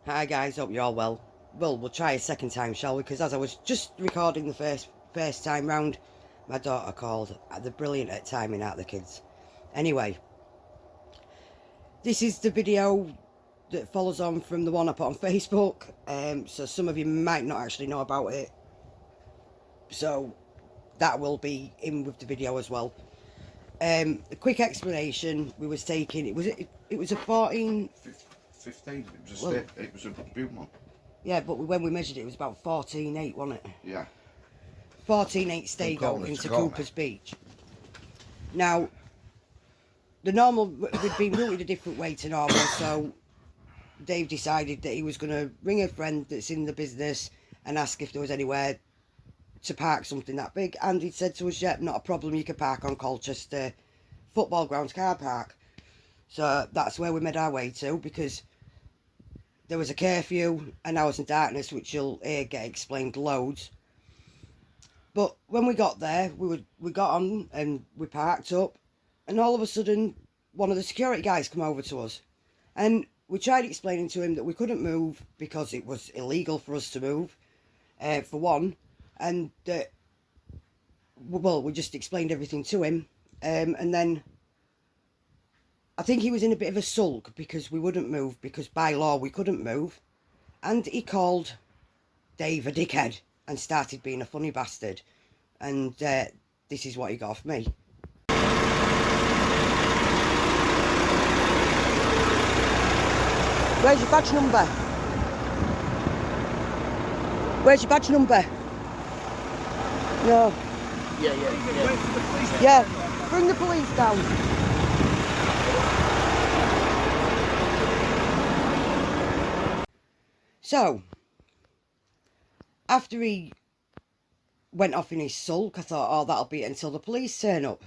Hi guys, hope you're all well. Well, we'll try a second time, shall we? Because as I was just recording the first time round, my daughter called. They're brilliant at timing out the kids. Anyway, this is the video that follows on from the one I put on Facebook. So some of you might not actually know about it. So that will be in with the video as well. A quick explanation. We was taking it was a 14. 15. It was a big one. Yeah, but when we measured it, it was about 14.8, wasn't it? Yeah. 14.8 Staygo into Cooper's Beach. Now, the normal, we'd been routed a different way to normal, so Dave decided that he was going to ring a friend that's in the business and ask if there was anywhere to park something that big. And he said to us, yeah, not a problem, you can park on Colchester football grounds car park. So that's where we made our way to, because there was a curfew and hours in darkness, which you'll hear get explained loads. But when we got there, we got on and we parked up, and all of a sudden, one of the security guys come over to us, and we tried explaining to him that we couldn't move because it was illegal for us to move, for one, and well, we just explained everything to him, and then I think he was in a bit of a sulk because we wouldn't move, because by law we couldn't move. And he called Dave a dickhead and started being a funny bastard. And this is what he got off me. Where's your badge number? Where's your badge number? No. Yeah. Bring the police down. So, after he went off in his sulk, I thought, oh, that'll be it until the police turn up.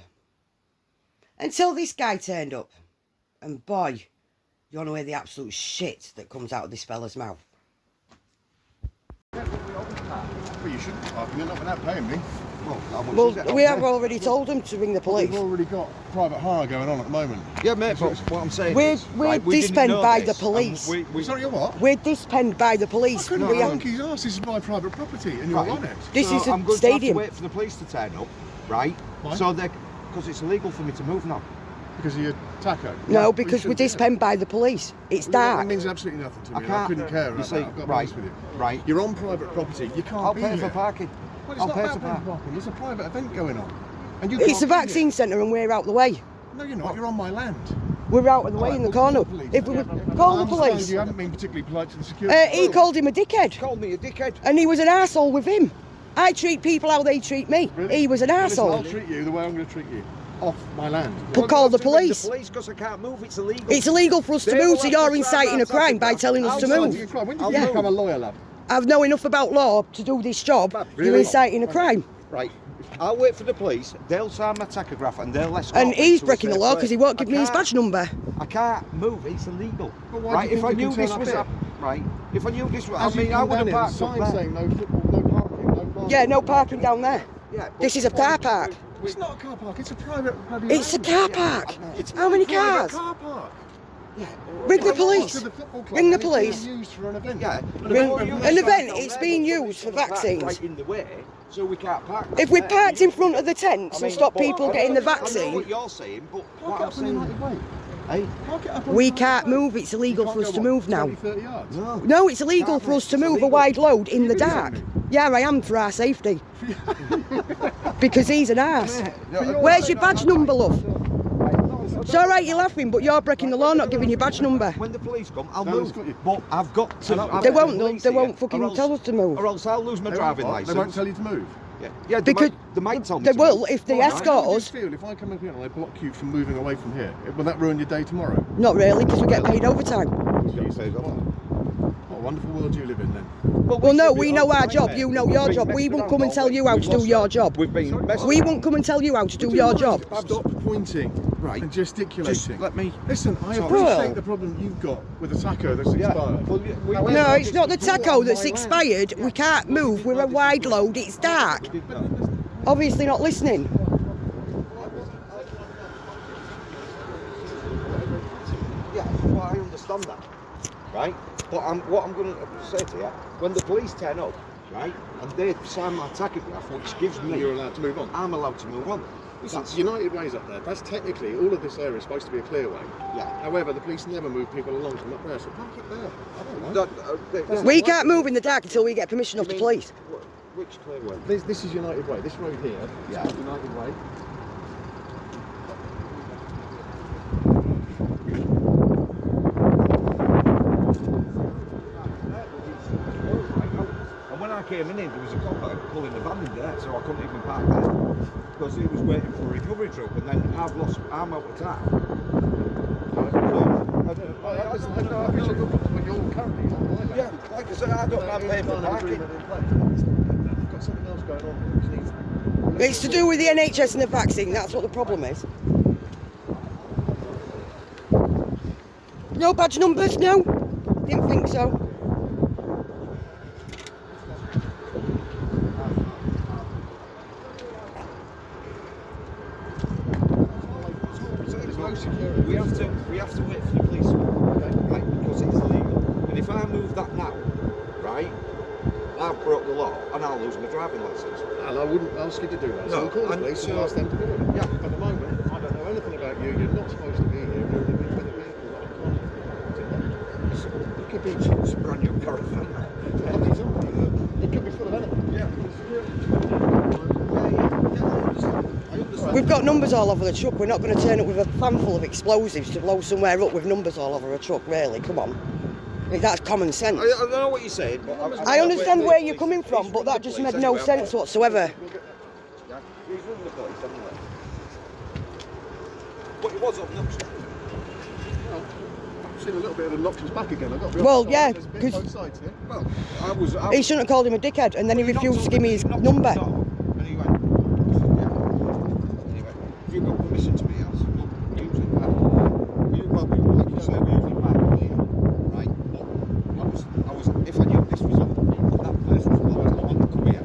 Until this guy turned up. And boy, you want to hear the absolute shit that comes out of this fella's mouth. Well, you shouldn't be parking it, not without paying me. Well, how much is it? We have already told him to ring the police. We've already got private hire going on at the moment. Yeah, mate, but what I'm saying We're is... Right, we dispenned by the police. Sorry, you're what? We're dispenned by the police. I couldn't be monkey's arse. This is my private property, and you're on it. This is I'm a going to have to stadium. wait for the police to turn up, right? Why? So they... Because it's illegal for me to move now. Because of your taco? No, because we're dispenned by the police. It's dark. That means absolutely nothing to me. I I couldn't care about that. I've got to be honest with you. Right. You're on private property. You can't I'll be pay here. for parking. Well, it's I'll not pay about for paying parking. There's a private event going on. And you It's can't a be here. vaccine centre and we're out the way. No, you're not. You're on my land. We're out of the way in the corner. If we would call the I understand police. you haven't been particularly polite to the security. He called him a dickhead. Called me a dickhead. And he was an arsehole with him. I treat people how they treat me. Really? He was an Listen, I'll arsehole. treat you the way I'm going to treat you. Off my land. But call the police. The police, because I can't move. It's illegal. It's illegal for us to They move, will so have you're to inciting sign a that crime by document. telling us to I'll move. sign When did you Yeah. become a lawyer, lad? I know enough about law to do this job. You're Really? inciting a crime. Right. I'll wait for the police. They'll sign my tachograph and they'll escort And me he's to a breaking the safe law because he place. won't give me his badge number. I can't move. It's illegal. But why Right? do you If I think you knew can this turn was up right. If I knew this was, As I mean, you I come would have down parked here, up sign there. saying no football, no parking, no parking. Yeah, no parking down there. Yeah, but This is a car park. It's not a car park. It's a private. It's a car park. It's How many a private cars? car park. Ring the It's police. to the football club Ring the and it's police. being used for an event. Yeah, An event, it's being used for vaccines. Right in the way, so we can't park. If we there. parked in front of the tents and stopped but- people getting the I know vaccine, what you're saying, but Park what it I'm up on United saying, Way. hey, Park it up on we United can't Way. move. It's You illegal can't for us go, to what, move now. 20, 30 yards. no. No, it's illegal for us to move a wide load in the You're dark. kidding Yeah, I am, for our safety. Because he's an arse. No, Where's your badge number, love? It's all right, you're laughing, but you're breaking the law not giving your badge number. When the police come, I'll No, move. it's got you. But I've got to. I've They got won't, the police they here, won't fucking or else- tell us to move. Or else I'll lose my They driving won't, license. They won't tell you to move. Yeah, Because they might tell me They to will move. if they How escort would you us. feel if I come up here and I block you from moving away from here? Will that ruin your day tomorrow? Not really, because we get paid overtime. What a wonderful world you live in then. Well, no, we know our job, you know your job. We won't come and tell you how to do your job. We've been messing We won't come and tell you how to do your job. Stop pointing Right. and gesticulating. Just let me. Listen, I Sorry. appreciate Well- the problem you've got with the taco that's expired. Well, However, No, it's not the it's all taco on that's my land. expired. We can't move. We're a wide load. It's dark. Obviously not listening. Yeah, well, I understand that. right? But what I'm going to say to you, when the police turn up, right, and they sign my tachograph, which gives me... You're allowed to move on. I'm allowed to move on. Listen, it's United Way's up there. That's technically, all of this area is supposed to be a clear way. Yeah. However, the police never move people along from up there, so park it there. I don't know. We can't move in the dark until we get permission off the police. Which clear way? This is United Way. This road here is called United Way. And when I came in, there was a cop pulling the van in there, so I couldn't even park there because he was waiting for a recovery truck. And then I'm out of town. Yeah, like I said, I don't have paying for parking. I've got something else going on here. It's to do with the NHS and the vaccine, that's what the problem is. No badge numbers, no? Didn't think so. We have to wait for the police, right? Because it's illegal. And if I move that now, right, I've broke the law and I'll lose my driving licence. And I wouldn't ask you to do that. So No, I'll call the and police and so- ask them to do it. Yeah. At the moment, I don't know anything about you. You're not supposed to be here. You're in a vehicle that I can't. It could be it's a brand new caravan. It could be full of anything. Yeah. We've got numbers all over the truck. We're not going to turn up with a fan full of explosives to blow somewhere up with numbers all over a truck, really. Come on. That's common sense. I know what you're saying, but I understand where you're coming from, but that just made no sense whatsoever. Yeah, he's running the police anyway. But he was obnoxious. I've seen a little bit of obnoxious back again. I've got to be Well, honest. yeah, There's a bit 'cause- both sides here. Well, He shouldn't have called him a dickhead, and then he refused to give me his number. And he went, yeah. Anyway, if you've got permission to be else, we'll use it back. You well, like you say, we use it back, right? But I was, if I knew this was on, that place was blocked, I wanted to come here.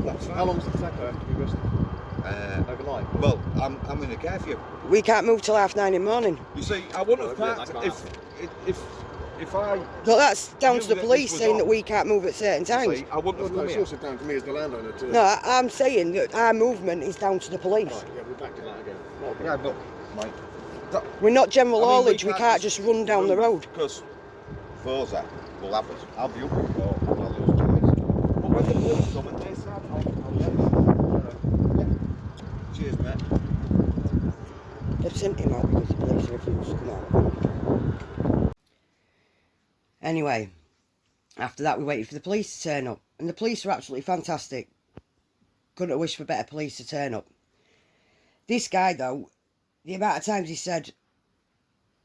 That's How long does the taco have to be rested? Overnight? Well, I'm in a curfew. We can't move till 9:30 in the morning. You see, I wouldn't have Yeah, parked I can't. if I. No, that's down to knew the that this police was saying on. that we can't move at certain times. See, I wouldn't Well, have no, come it's here. also down to me as the landowner to... No, I'm saying that our movement is down to the police. Right, yeah, we're back to that again. Not a Yeah, problem. but like, We're not general I mean, haulage, we can't just run down the road. Because Forza will have us. I'll be up with four and I'll lose choice. But when the police come and they start, yeah. Cheers, mate. They've sent him out because the police refused to come out. Anyway, after that we waited for the police to turn up. And the police were absolutely fantastic. Couldn't have wished for better police to turn up. This guy, though, the amount of times he said,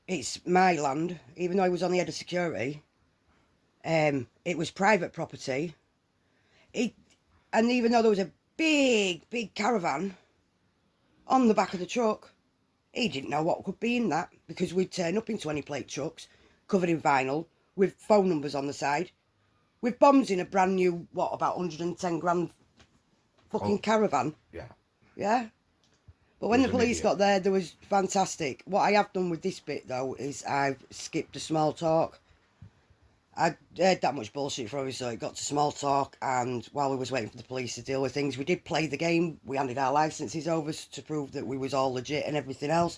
it's my land, even though he was on the head of security, it was private property. And even though there was a big caravan on the back of the truck, he didn't know what could be in that, because we'd turn up in 20-plate trucks, covered in vinyl, with phone numbers on the side, with bombs in a brand new, about 110 grand fucking caravan. Yeah. Yeah? But when the He's an police idiot. got there, was fantastic. What I have done with this bit, though, is I've skipped the small talk. I heard that much bullshit from him, so it got to small talk, and while we was waiting for the police to deal with things, we did play the game. We handed our licences over to prove that we was all legit and everything else.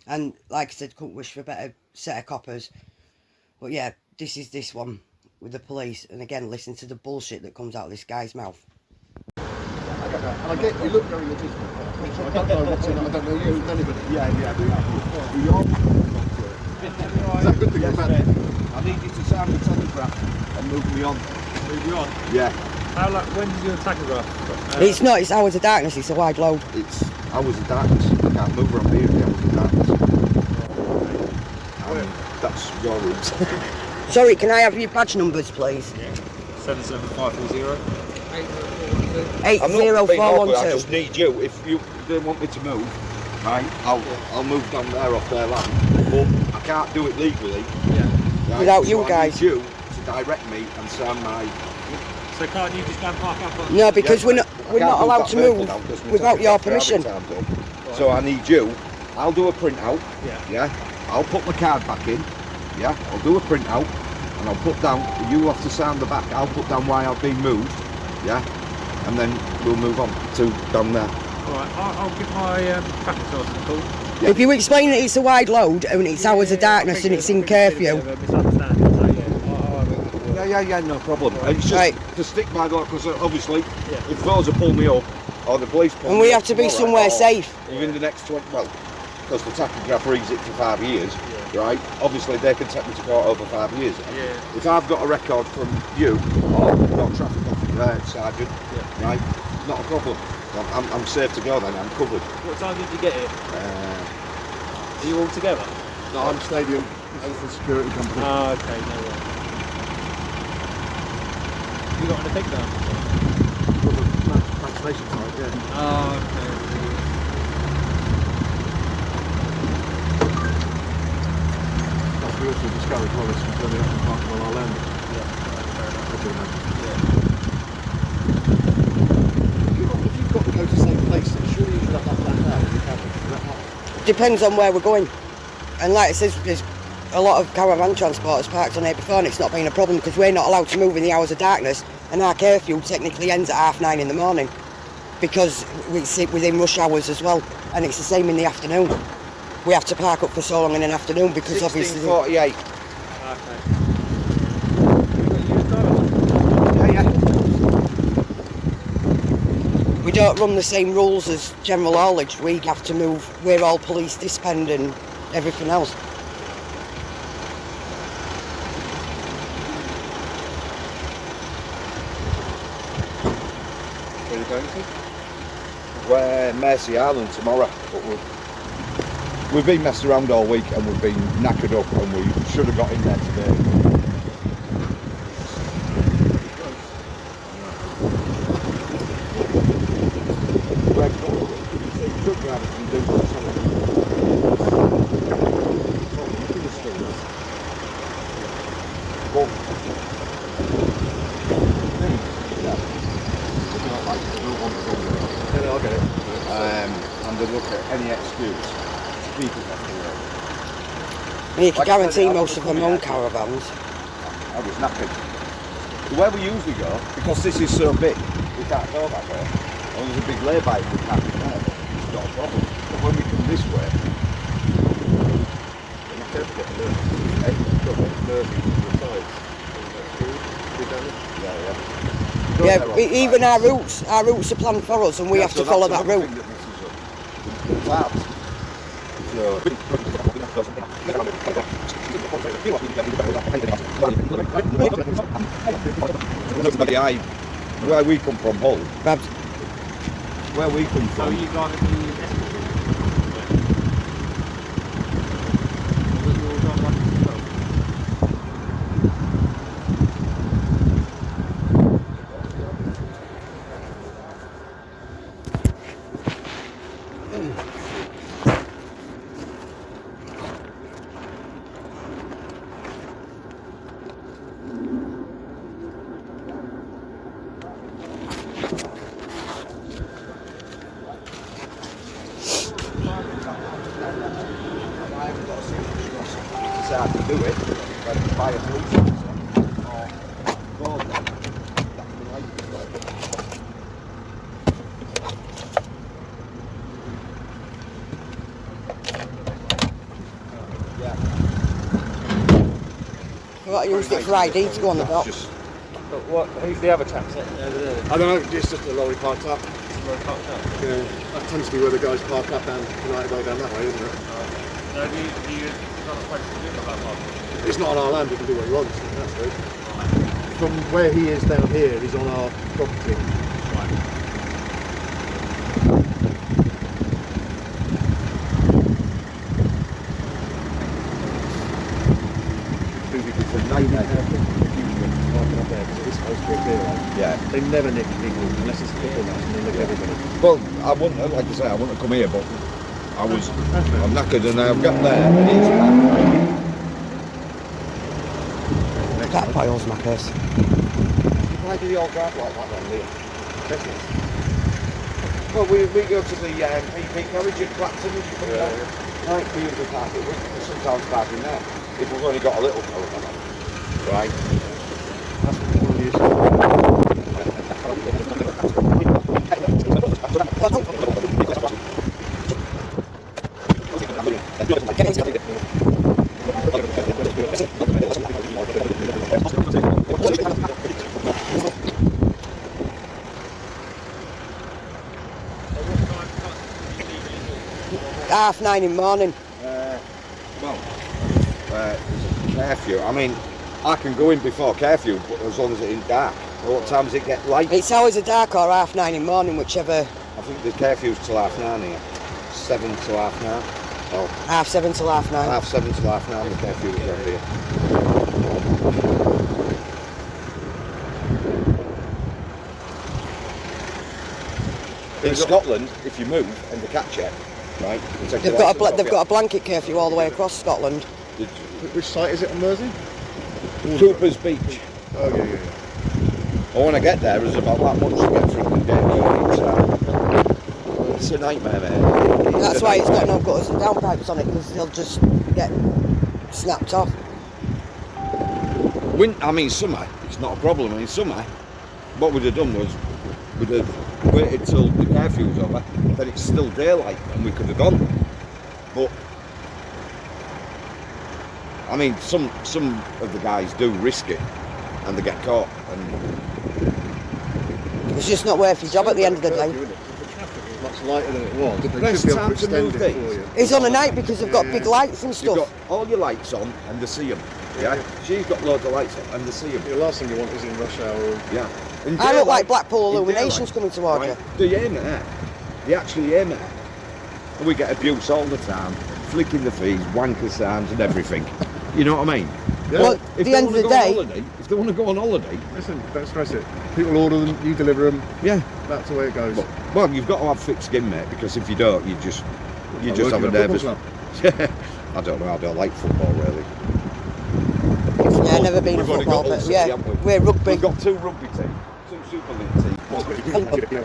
And like I said, couldn't wish for a better set of coppers. But yeah, this is this one with the police. And again, listen to the bullshit that comes out of this guy's mouth. And I get, you look very legitimate. I don't know what's in it, I don't know you, anybody. Yeah, we all. Is that a good thing or bad thing? I need you to sign the telegraph and move me on. Move you on. Yeah. How long? When did your tachograph? It's not, it's hours of darkness, it's a wide load. It's hours of darkness. I can't move around here in the hours of darkness. That's your rules. Sorry, can I have your badge numbers, please? 77540. 80412. I just need you. If you don't want me to move, right, I'll move down there off their land. But I can't do it legally. Yeah. Right? Without so you I guys. need you to direct me and sign my So can't you just go and park up on... No, because Yeah, we're I not can't allowed that to vehicle move now because my without your tachograph for permission. every time done. So I need you. I'll do a printout. Yeah. I'll put my card back in. Yeah. I'll do a printout, and I'll put down. You have to sign the back. I'll put down why I've been moved. Yeah. And then we'll move on to down there. Alright, I'll give my traffic sergeant a call. Yeah. If you explain that it's a wide load and it's hours of darkness and it's in curfew, Yeah, no problem. It's just Right. to stick by that because obviously, if those are pull me up or the police pull and me we up have to be tomorrow, somewhere or safe. Within the next 20, well, because the tachograph reads it for 5 years, right? Obviously, they can take me to court over 5 years. Yeah. If I've got a record from you or your traffic officer, sergeant, right? Not a problem. I'm safe to go then. I'm covered. What time did you get here? Are you all together? No, I'm Stadium. That's the security company. Oh, okay, no worries. You got anything down? Got the vaccination side, yeah. Oh, okay. That's we also discovered well, this was really up in parking on our land. Yeah, fair enough. I do know. Yeah. If you've got to go to the same place, then surely you should have that planned out. You haven't. Depends on where we're going. And like I said, there's a lot of caravan transporters parked on here before and it's not been a problem because we're not allowed to move in the hours of darkness and our curfew technically ends at 9:30 in the morning because we sit within rush hours as well, and it's the same in the afternoon. We have to park up for so long in an afternoon because obviously... 16:48. Okay. Yeah. We don't run the same rules as general haulage. We have to move, we're all police dispend and everything else. Where are you going to? We're Mercy Island tomorrow, but we've been messed around all week and we've been knackered up and we should have got in there today. And they look at any excuse to keep us off the road. And you can Like I guarantee said, I most of them own was caravans. I was knackered. Where we usually go, because this is so big, we can't go that way. And there's a big lay-by we can't go there. It's not a problem. But when we come this way, we're knackered. Yeah, even our routes are planned for us and we have to follow that route. Where we come from, Hull. Babs, Where we come So from. you got the... Say I can do it, but buy a police officer or call them. That'd be right. Yeah. we've got to use it for ID to go on the box. Just But what? Who's the other chap sitting over there? I don't know, it's just a lorry parked up. Where it parked up? Yeah, that tends to be where the guys park up down United Way down that way, isn't it? No, you got a place to do about that. It's not on our land, he can do what he wants, that's good. From where he is down here, he's on our property. it's a nightmare. It's supposed to be a clear line. Yeah. They never nick people unless it's a football match and they nick everybody. Well, I wouldn't, like I say, I wouldn't have come here, but I'm knackered and I've got there and it's back. That boils my piss. Why do they all drive like that then, Liam? Business. Well, we go to the PP garage at Clapton, as you come down. Right, we usually park it. We sometimes park in there. If we've only got a little caravan on. Right. That's one of the Half 9 in the morning. Curfew. I mean, I can go in before curfew, but as long as it ain't dark. What time does it get light? It's always a dark or half 9 in the morning, whichever. I think the curfew's till 9:30 here. 7 till 9:30. Oh, 7:30 till 9:30. 7 till 9:30 the curfew is around here. In Scotland, if you move and they catch you, right? They've got a blanket curfew all the way across Scotland. Which site is it on Mersey? Cooper's Beach. Oh, yeah. I want to get there, there's about that much to get through the day. It's a nightmare, mate. That's why it's got no gutters and downpipes on it, because they'll just get snapped off. Summer, it's not a problem. In summer, what we'd have done was we'd have waited till the curfew was over, then it's still daylight and we could have gone. But I mean, some of the guys do risk it and they get caught. And it's just not worth your job at the end of the day. The traffic is much lighter than it was. The They best should be able time to extend move it these. for you. It's on the night because they've got big lights and you've stuff. got all your lights on and they see them. Yeah, she's got loads of lights on and they see them. The last thing you want is in rush hour. Yeah. I look like Blackpool Illuminations coming towards you. They aim at her. They actually aim at her. And we get abuse all the time, flicking the fees, wanker signs and everything. You know what I mean? Yeah. Well, If the end of the day, if they want to go on holiday, Listen, don't stress it. People order them, you deliver them. yeah. That's the way it goes. Well, you've got to have thick skin, mate, because if you don't, you just I have work a in football nervous. club. I don't know. I don't like football really. yeah, never been a We've only football, got Hull but City, yeah, haven't we? we're rugby. We've got 2 rugby teams, 2 Super League teams.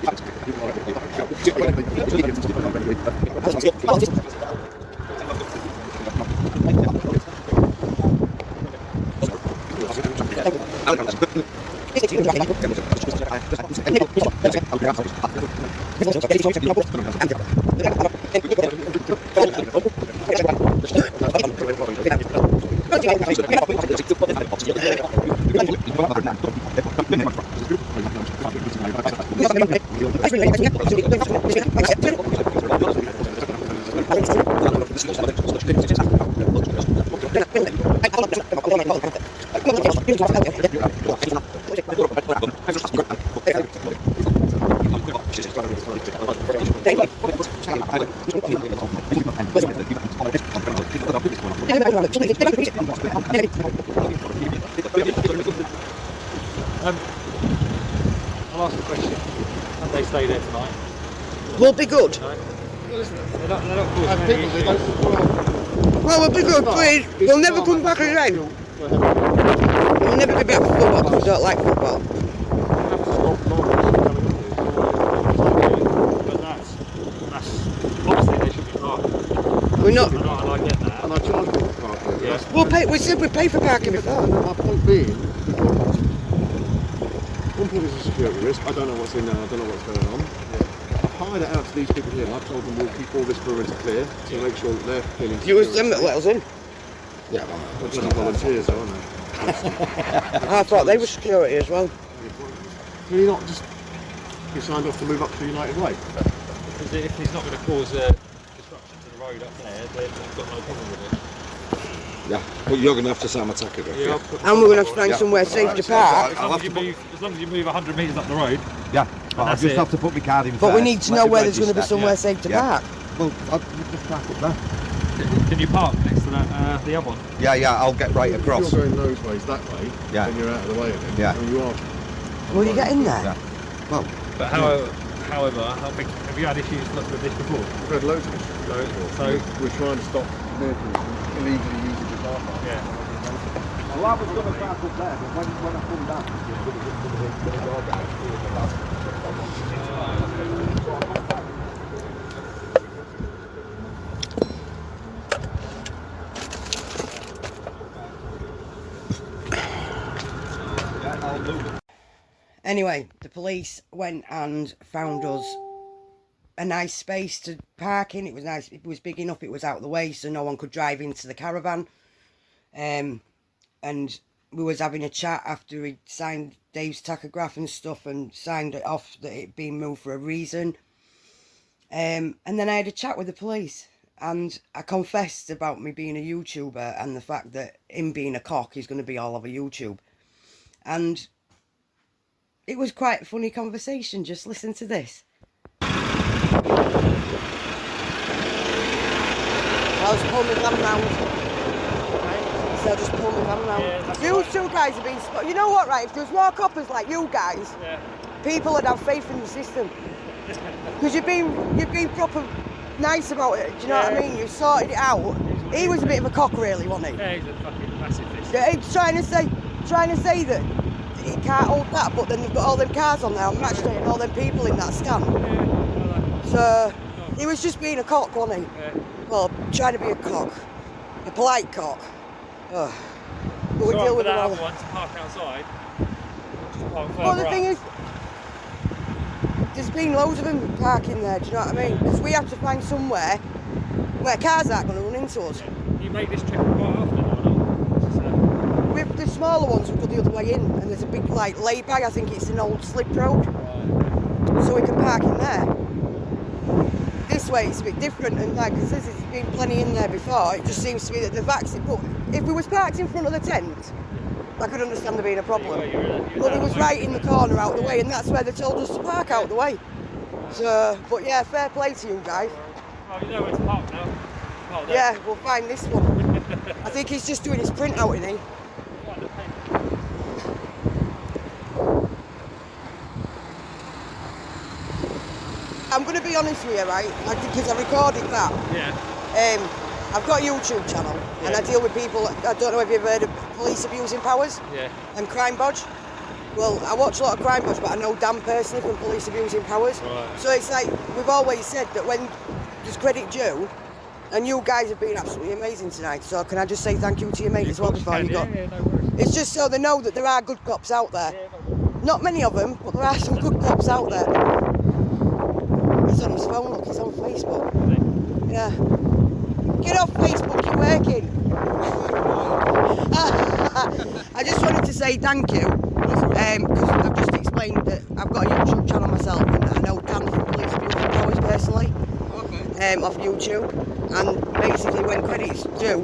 I'll ask a question. Have they stay there tonight? We'll be good. No? They're not causing And any people, they issues. don't. Well, we'll be good, please. We'll never come back again. We'll never be back for football because we don't like football. But that's obviously they should be parked. We're not. And I get that. And I charge people for parking. Yeah. We'll pay. We said we pay for parking before. My point being, one point is a security risk. I don't know what's in there. I don't know what's going on. I've hired it out to these people here. And I've told them we'll keep all this perimeter clear to make sure that they're feeling You was secure. them that let us in. Yeah, well, They're it's bloody not volunteers, aren't they? I thought they were security as well. Can you not just be signed off to move up to United Way? Because if it's not going to cause disruption to the road up there, then I've got no problem with it. Yeah, but you're going to have to sign a tachograph. Yeah, Yeah, And we're going to have to find somewhere safe to park. As long as you move 100 metres up the road. yeah. But I that's just it. have to put my card in. But we first, need to let know it where there's going to be register. somewhere safe to Yeah. park. Well, I'll just park up there. Can you park next to that, the other one? Yeah, I'll get right across. If you're going those ways that way, Yeah. then you're out of the way of it. Yeah. And you are. Will you get in there? Yeah. Well, But however, I think, have you had issues with this before? We've had loads of issues. So We're trying to stop vehicles from illegally using the car park. yeah. Well, I was going to park up there, but when I come down, Anyway, the police went and found us a nice space to park in. It was nice. It was big enough. It was out of the way, so no one could drive into the caravan. And we was having a chat after he signed Dave's tachograph and stuff and signed it off that it'd been moved for a reason. And then I had a chat with the police and I confessed about me being a YouTuber and the fact that him being a cock is going to be all over YouTube. And it was quite a funny conversation. Just listen to this. I'll just pull my van round. So I'll just pull my van round. You two guys have been... You know what, right? If there was more coppers like you guys, people would have faith in the system. Because you've been proper nice about it, do you know what I mean? You sorted it out. He was a bit of a cock, really, wasn't he? Yeah, he's a fucking massive fish. Yeah, he's trying to say that he can't hold that, but then they've got all them cars on there on match day and all them people in that stand. So he was just being a cock, wasn't he? Yeah. Well, trying to be a cock, a polite cock. Ugh. But we So deal with that it all. other one to park outside. Just park Well, the further thing up. is, there's been loads of them parking there. Do you know what I mean? Because we have to find somewhere where cars aren't going to run into us. You make this trip quite often, or not? Just, With the smaller ones, we go the other way in, and there's a big like lay-by. I think it's an old slip road, so we can park in there. This way it's a bit different, and like I says, there's been plenty in there before. It just seems to be that the vaccine. But if we was parked in front of the tent, I could understand there being a problem. But it was right in the corner out of the way, and that's where they told us to park out the way. So, but yeah, fair play to you guys. Oh, you know where to park now. Park there. Yeah, we'll find this one. I think he's just doing his printout, isn't he? I'm going to be honest with you, right? Because I recorded that. Yeah. I've got a YouTube channel, and I deal with people. I don't know if you've heard of police abusing powers Yeah. and crime bodge. Well, I watch a lot of crime bodge, but I know Dan personally from police abusing powers. Right. So it's like we've always said that when there's credit due, and you guys have been absolutely amazing tonight. So can I just say thank you to your mate as well before you go? Yeah, no worries. It's just so they know that there are good cops out there. Yeah, no worries. Not many of them, but there are some good cops out there. He's on his phone, look, he's on Facebook. Yeah. Get off Facebook, you're working. I just wanted to say thank you, because I've just explained that I've got a YouTube channel myself, and I know Dan from Police Abusing Powers personally, off YouTube, and basically when credit's due,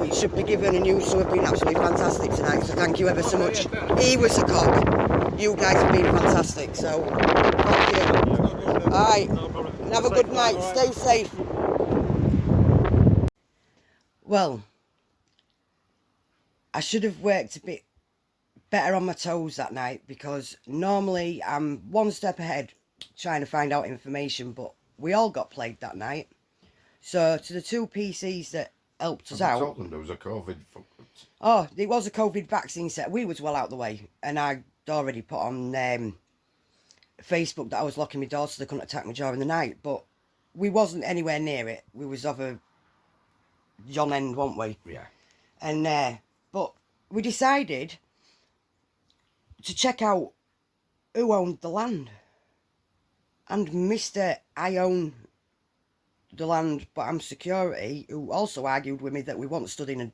it should be given, and you two have been absolutely fantastic tonight, so thank you ever so much. He was a cock, you guys have been fantastic, so thank you. Alright, and have a good night, stay safe. Well, I should have worked a bit better on my toes that night, because normally I'm one step ahead trying to find out information, but we all got played that night. So to the two PCs that helped us out. I told them there was a COVID. Oh, it was a COVID vaccine set. We was well out the way, and I'd already put on Facebook that I was locking my door so they couldn't attack me during the night, but we wasn't anywhere near it. We was over John End, weren't we? Yeah. And but we decided to check out who owned the land. And Mr. I own the land, but I'm security, who also argued with me that we weren't stood in a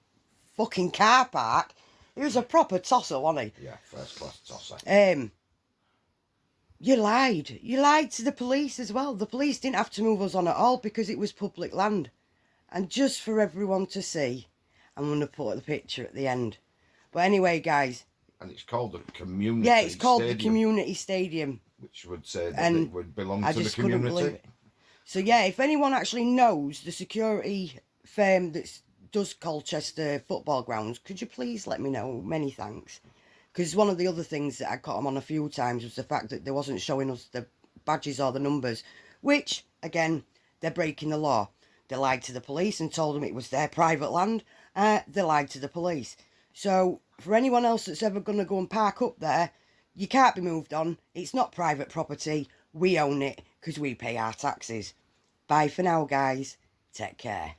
fucking car park. He was a proper tosser, wasn't he? Yeah, first class tosser. You lied. You lied to the police as well. The police didn't have to move us on at all because it was public land. And just for everyone to see, I'm going to put the picture at the end. But anyway, guys. And it's called the community. Yeah, it's called stadium, the community stadium. which would say that And it would belong I to the just couldn't believe community. it. So yeah, if anyone actually knows the security firm that does Colchester football grounds, could you please let me know? Many thanks. Because one of the other things that I caught them on a few times was the fact that they wasn't showing us the badges or the numbers, which, again, they're breaking the law. They lied to the police and told them it was their private land. They lied to the police. So for anyone else that's ever going to go and park up there, you can't be moved on. It's not private property. We own it because we pay our taxes. Bye for now, guys. Take care.